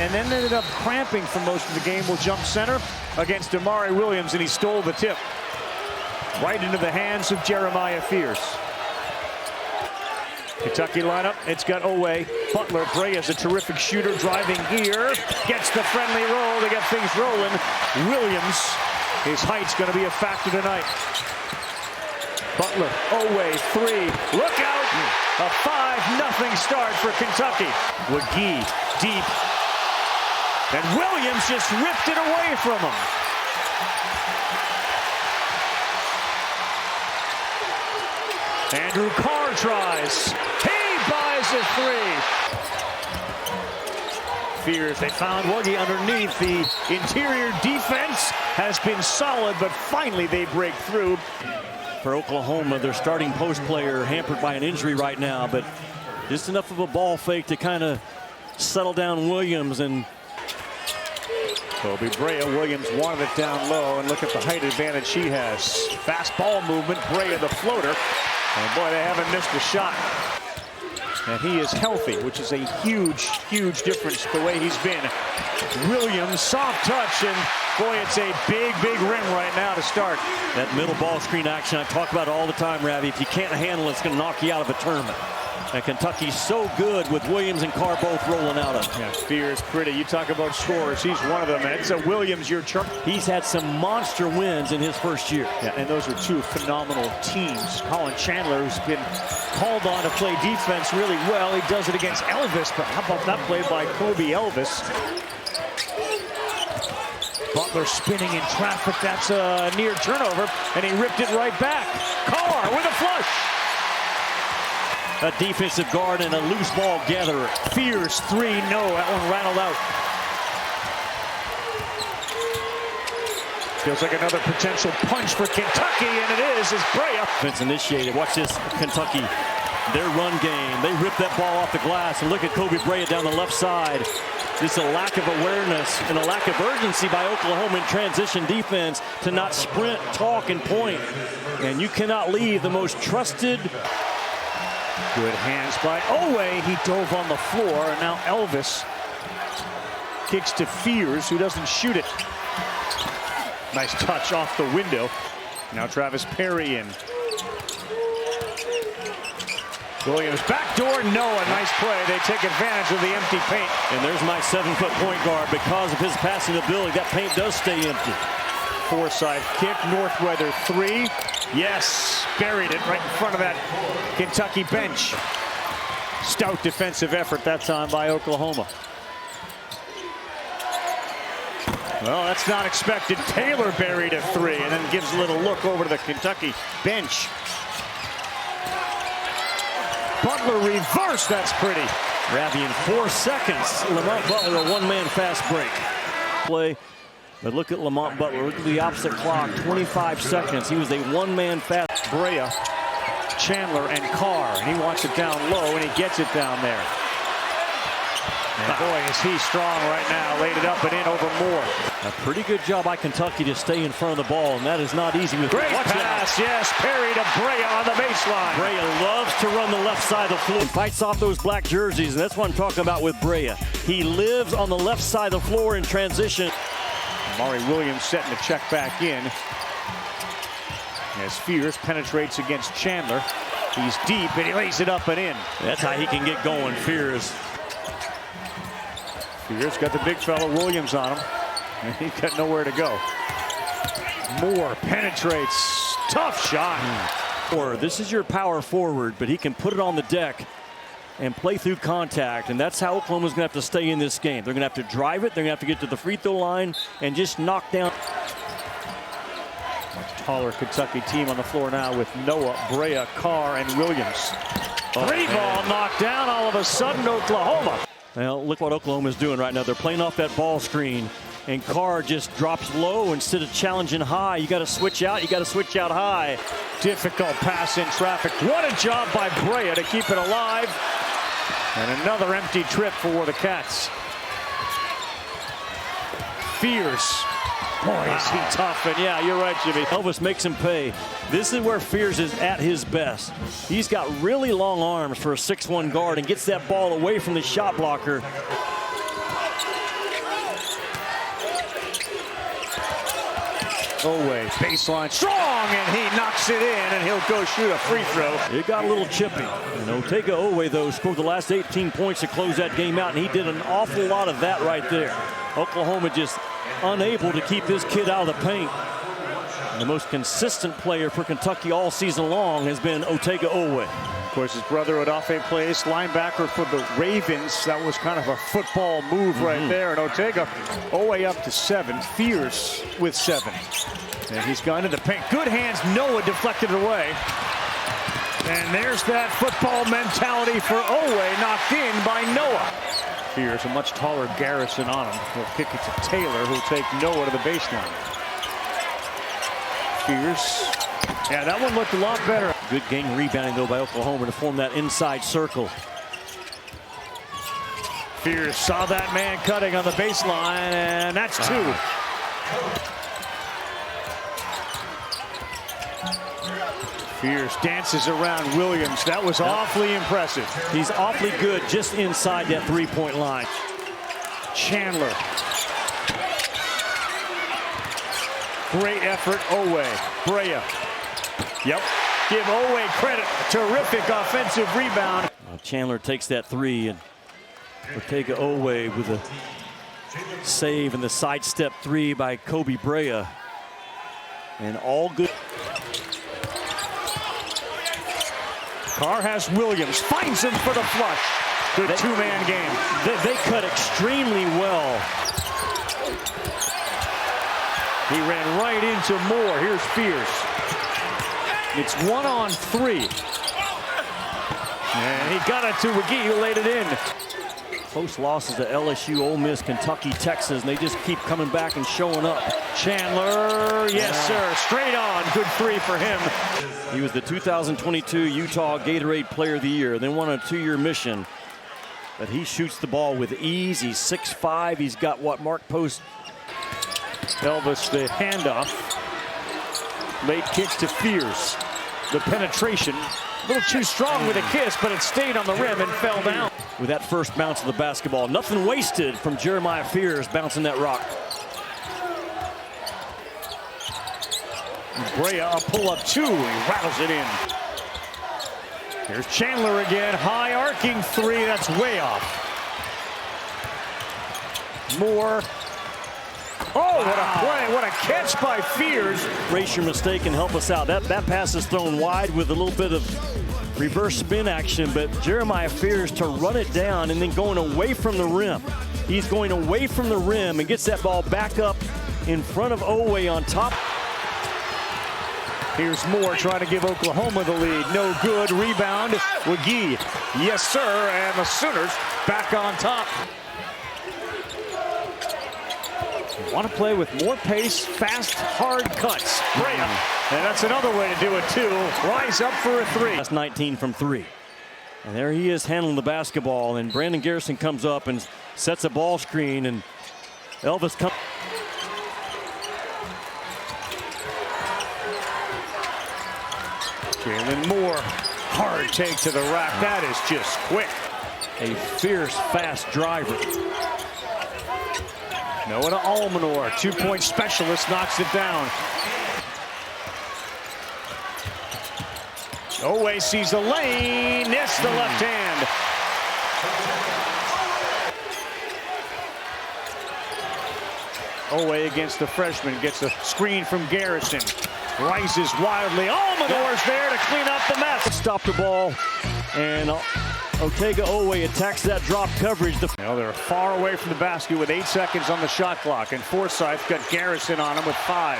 and then ended up cramping for most of the game, will jump center against Amari Williams, and he stole the tip. Right into the hands of Jeremiah Fears. Kentucky lineup, it's got Oweh, Butler. Brea is a terrific shooter, driving here, gets the friendly roll to get things rolling. Williams, his height's going to be a factor tonight. Butler, Oweh, three, look out! A 5-0 start for Kentucky. McGee, deep, and Williams just ripped it away from him. Andrew Carr tries. He buys a three. Fears, they found Wuggy underneath. The interior defense has been solid, but finally they break through. For Oklahoma, their starting post player hampered by an injury right now, but just enough of a ball fake to kind of settle down Williams. And Kobe Brea, Williams wanted it down low, and look at the height advantage he has. Fast ball movement, Brea the floater. And boy, they haven't missed a shot. And he is healthy, which is a huge, huge difference the way he's been. Williams, soft touch, and boy, it's a big, big rim right now to start. That middle ball screen action, I talk about it all the time, Ravi. If you can't handle it, it's going to knock you out of a tournament. And Kentucky's so good with Williams and Carr both rolling out of. Yeah, Fears pretty. You talk about scorers. He's one of them. And it's a Williams, your chart. He's had some monster wins in his first year. Yeah, and those are two phenomenal teams. Colin Chandler, who's been called on to play defense really well. He does it against Elvis, but how about that play by Kobe Elvis? Butler spinning in traffic. That's a near turnover, and he ripped it right back. Carr with a flush. A defensive guard and a loose ball gatherer. Fears, three, no, that one rattled out. Feels like another potential punch for Kentucky, and it is as Brea. Defense initiated. Watch this, Kentucky. Their run game. They rip that ball off the glass, and look at Kobe Brea down the left side. Just a lack of awareness and a lack of urgency by Oklahoma in transition defense to not sprint, talk, and point. And you cannot leave the most trusted. Good hands by Oweh. He dove on the floor, and now Elvis kicks to Fears, who doesn't shoot it. Nice touch off the window. Now Travis Perry in. Williams backdoor, no, a nice play. They take advantage of the empty paint. And there's my 7-foot point guard. Because of his passing ability, that paint does stay empty. Four-side kick, Northweather three. Yes, buried it right in front of that Kentucky bench. Stout defensive effort that time by Oklahoma. Well, that's not expected. Taylor buried a three and then gives a little look over to the Kentucky bench. Butler reverse, that's pretty. Ravi in 4 seconds. Lamont Butler, a one-man fast break. Play. But look at Lamont Butler. Look at the opposite clock. 25 seconds. He was a one-man fast. Brea, Chandler, and Carr. And he wants it down low, and he gets it down there. And boy, is he strong right now. Laid it up and in over Moore. A pretty good job by Kentucky to stay in front of the ball, and that is not easy. With great pass, yes. Perry to Brea on the baseline. Brea loves to run the left side of the floor. Fights off those black jerseys, and that's what I'm talking about with Brea. He lives on the left side of the floor in transition. Amari Williams setting to check back in. As Fears penetrates against Chandler. He's deep, and he lays it up and in. That's how he can get going, Fears. Fears got the big fella Williams on him, and he's got nowhere to go. Moore penetrates. Tough shot. This is your power forward, but he can put it on the deck and play through contact, and that's how Oklahoma's going to have to stay in this game. They're going to have to drive it. They're going to have to get to the free throw line and just knock down. Much taller Kentucky team on the floor now with Noah, Brea, Carr, and Williams. Three ball knocked down. All of a sudden, Oklahoma. Well, look what Oklahoma's doing right now. They're playing off that ball screen, and Carr just drops low instead of challenging high. You got to switch out. You got to switch out high. Difficult pass in traffic. What a job by Brea to keep it alive. And another empty trip for the Cats. Fears. Boy, is he tough. And yeah, you're right, Jimmy. Elvis makes him pay. This is where Fears is at his best. He's got really long arms for a 6'1" guard and gets that ball away from the shot blocker. Oweh, baseline, strong, and he knocks it in, and he'll go shoot a free throw. It got a little chippy. And Otega Oweh, though, scored the last 18 points to close that game out, and he did an awful lot of that right there. Oklahoma just unable to keep this kid out of the paint. And the most consistent player for Kentucky all season long has been Otega Oweh. Of course, his brother Oweh plays linebacker for the Ravens. That was kind of a football move right there. And Otega Oweh up to 7. Fears with 7. And he's gone into the paint. Good hands. Noah deflected it away. And there's that football mentality for Oweh, knocked in by Noah. Fears a much taller Garrison on him. He'll kick it to Taylor, who'll take Noah to the baseline. Fears. Yeah, that one looked a lot better. Good game rebounding, though, by Oklahoma to form that inside circle. Fears saw that man cutting on the baseline, and that's 2. Fears dances around Williams. That was awfully impressive. He's awfully good just inside that three-point line. Chandler. Great effort, Oweh. Brea. Yep. Give Oweh credit. Terrific offensive rebound. Chandler takes that 3, and Otega Oweh with a save and the sidestep 3 by Kobe Brea. And all good. Carr has Williams. Finds him for the flush. Good two-man game. They cut extremely well. He ran right into Moore. Here's Fears. It's 1-on-3. And he got it to McGee, who laid it in. Close losses to LSU, Ole Miss, Kentucky, Texas, and they just keep coming back and showing up. Chandler, yes, sir. Straight on. Good 3 for him. He was the 2022 Utah Gatorade Player of the Year, then won a 2-year mission. But he shoots the ball with ease. He's 6'5". He's got what Mark Post. Elvis, the handoff. Late kicks to Fears. The penetration. A little too strong with a kiss, but it stayed on the rim and fell down. With that first bounce of the basketball. Nothing wasted from Jeremiah Fears bouncing that rock. Brea, a pull-up 2. He rattles it in. Here's Chandler again. High arcing 3. That's way off. Moore. Oh, what a play. What a catch by Fears. Race your mistake and help us out. That pass is thrown wide with a little bit of reverse spin action, but Jeremiah Fears to run it down and then going away from the rim. He's going away from the rim and gets that ball back up in front of Oweh on top. Here's Moore trying to give Oklahoma the lead. No good. Rebound. McGee. Yes, sir. And the Sooners back on top. Want to play with more pace, fast, hard cuts. Brea. And that's another way to do it, too. Rise up for a 3. That's 19 from 3. And there he is handling the basketball. And Brandon Garrison comes up and sets a ball screen. And Elvis comes. Jalen Moore. Hard take to the rack. That is just quick. A fierce, fast driver. Noah to Almanor, 2-point specialist, knocks it down. Oweh sees the lane, missed the left hand. Oweh against the freshman, gets a screen from Garrison. Rises wildly, Almanor's there to clean up the mess. Stopped the ball, and Otega Oweh attacks that drop coverage. They're far away from the basket with 8 seconds on the shot clock, and Forsythe got Garrison on him with 5.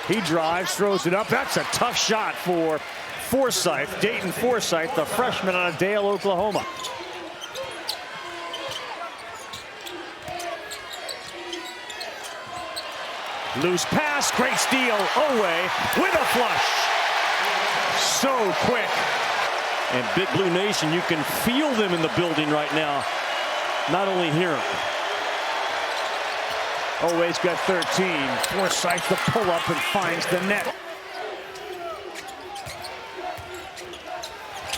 He drives, throws it up. That's a tough shot for Forsythe, Dayton Forsythe, the freshman out of Dale, Oklahoma. Loose pass, great steal. Oweh with a flush. So quick. And Big Blue Nation, you can feel them in the building right now. Not only hear them. Oweh's got 13. Forsythe the pull-up and finds the net.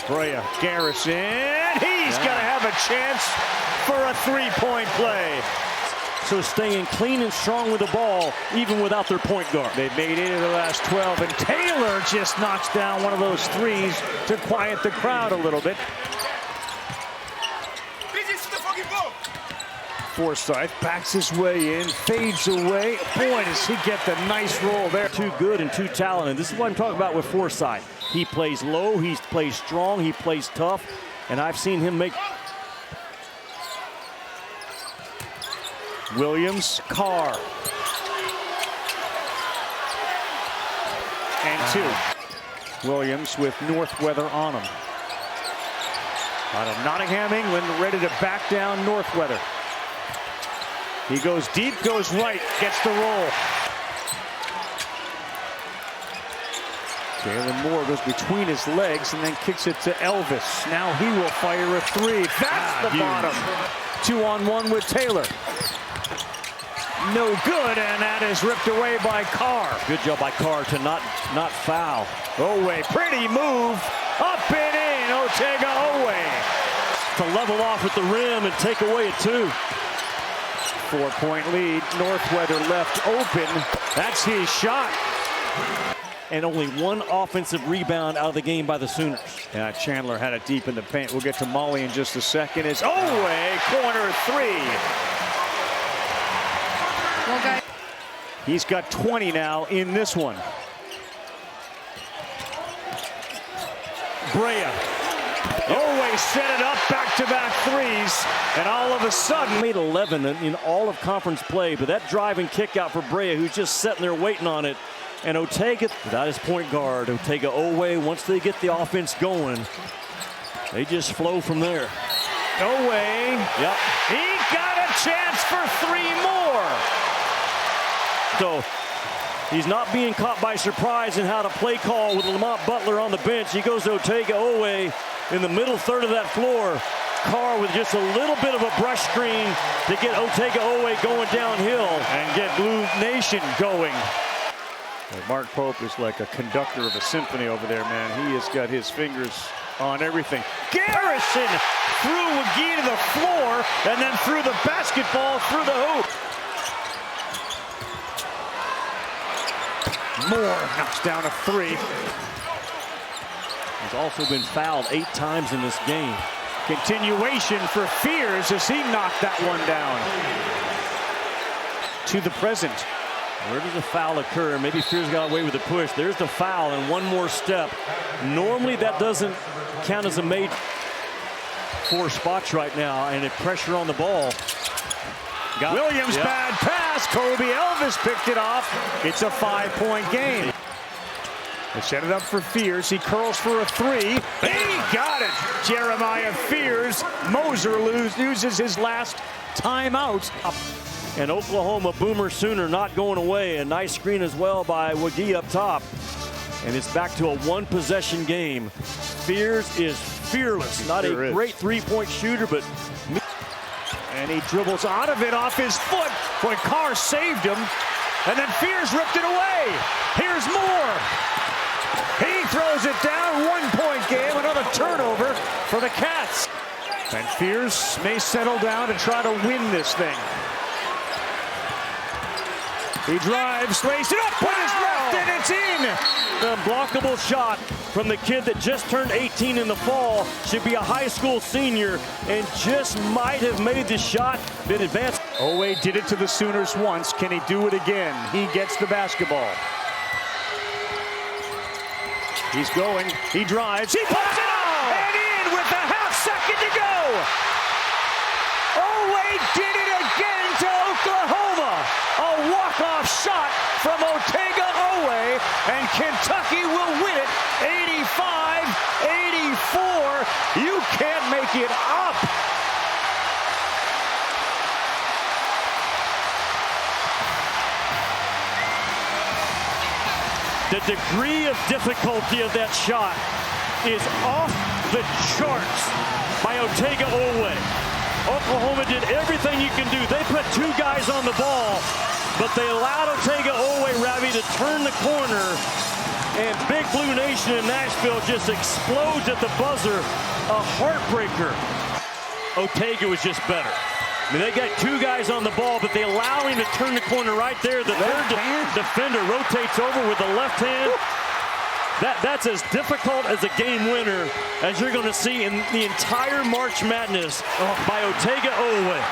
Brea, Garrison. He's going to have a chance for a 3-point play. So staying clean and strong with the ball, even without their point guard. They've made 8 of the last 12, and Taylor just knocks down one of those threes to quiet the crowd a little bit. Forsythe backs his way in, fades away. Boy, does he get the nice roll there. Too good and too talented. This is what I'm talking about with Forsythe. He plays low, he plays strong, he plays tough, and I've seen him make. Williams, Carr. And 2. Williams with Northweather on him. Out of Nottingham, England, ready to back down Northweather. He goes deep, goes right, gets the roll. Jalen Moore goes between his legs and then kicks it to Elvis. Now he will fire a 3. That's the huge. bottom. 2-on-1 with Taylor. No good, and that is ripped away by Carr. Good job by Carr to not foul. Oweh, pretty move. Up and in, Otega Oweh. To level off at the rim and take away a 2. 4-point lead. Northweather left open. That's his shot. And only 1 offensive rebound out of the game by the Sooners. Yeah, Chandler had it deep in the paint. We'll get to Molly in just a second. It's Oweh, corner 3. He's got 20 now in this one. Brea. Oweh set it up, back-to-back threes, and all of a sudden Made 11 in all of conference play, but that drive and kick out for Brea, who's just sitting there waiting on it. And Otega, without his point guard, Otega Oweh, once they get the offense going, they just flow from there. Oweh, Yep. he got a chance for 3 more. So he's not being caught by surprise in how to play call with Lamont Butler on the bench. He goes to Otega Oweh in the middle third of that floor. Carr with just a little bit of a brush screen to get Otega Oweh going downhill. And get Blue Nation going. Well, Mark Pope is like a conductor of a symphony over there, man. He has got his fingers on everything. Garrison threw McGee to the floor and then threw the basketball through the hoop. Moore knocks down a 3. He's also been fouled 8 times in this game. Continuation for Fears as he knocked that one down. To the present. Where does the foul occur? Maybe Fears got away with the push. There's the foul and 1 more step. Normally that doesn't count as a made 4 spots right now, and a pressure on the ball. Williams, bad pass. Kobe Elvis picked it off. It's a 5-point game. They set it up for Fears. He curls for a 3. He got it. Jeremiah Fears. Moser uses his last timeout. And Oklahoma Boomer Sooner not going away. A nice screen as well by McGee up top. And it's back to a 1-possession game. Fears is fearless. Not a great 3-point shooter, but... And he dribbles out of it off his foot. Boy, Carr saved him. And then Fears ripped it away. Here's Moore. He throws it down. 1-point game. Another turnover for the Cats. And Fears may settle down to try to win this thing. He drives, lays it up with his left, and it's in. The blockable shot from the kid that just turned 18 in the fall. Should be a high school senior and just might have made the shot that advanced. Oweh did it to the Sooners once. Can he do it again? He gets the basketball. He's going. He drives. He puts it up and in with a half-second to go. Oweh did it again to Oklahoma. A walk-off shot from Otega Oweh, and Kentucky will win it 85-84. You can't make it up. The degree of difficulty of that shot is off the charts by Otega Oweh. Oklahoma did everything you can do. They put 2 guys on the ball, but they allowed Otega Oweh, Ravi, to turn the corner, and Big Blue Nation in Nashville just explodes at the buzzer. A heartbreaker. Otega was just better. I mean, they got 2 guys on the ball, but they allowed to turn the corner right there. The third defender rotates over with the left hand. That's as difficult as a game winner as you're going to see in the entire March Madness by Otega Oweh.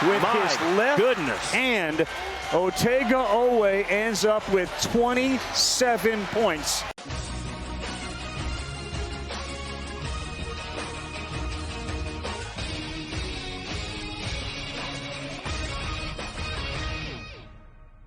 With his left hand, Otega Oweh ends up with 27 points.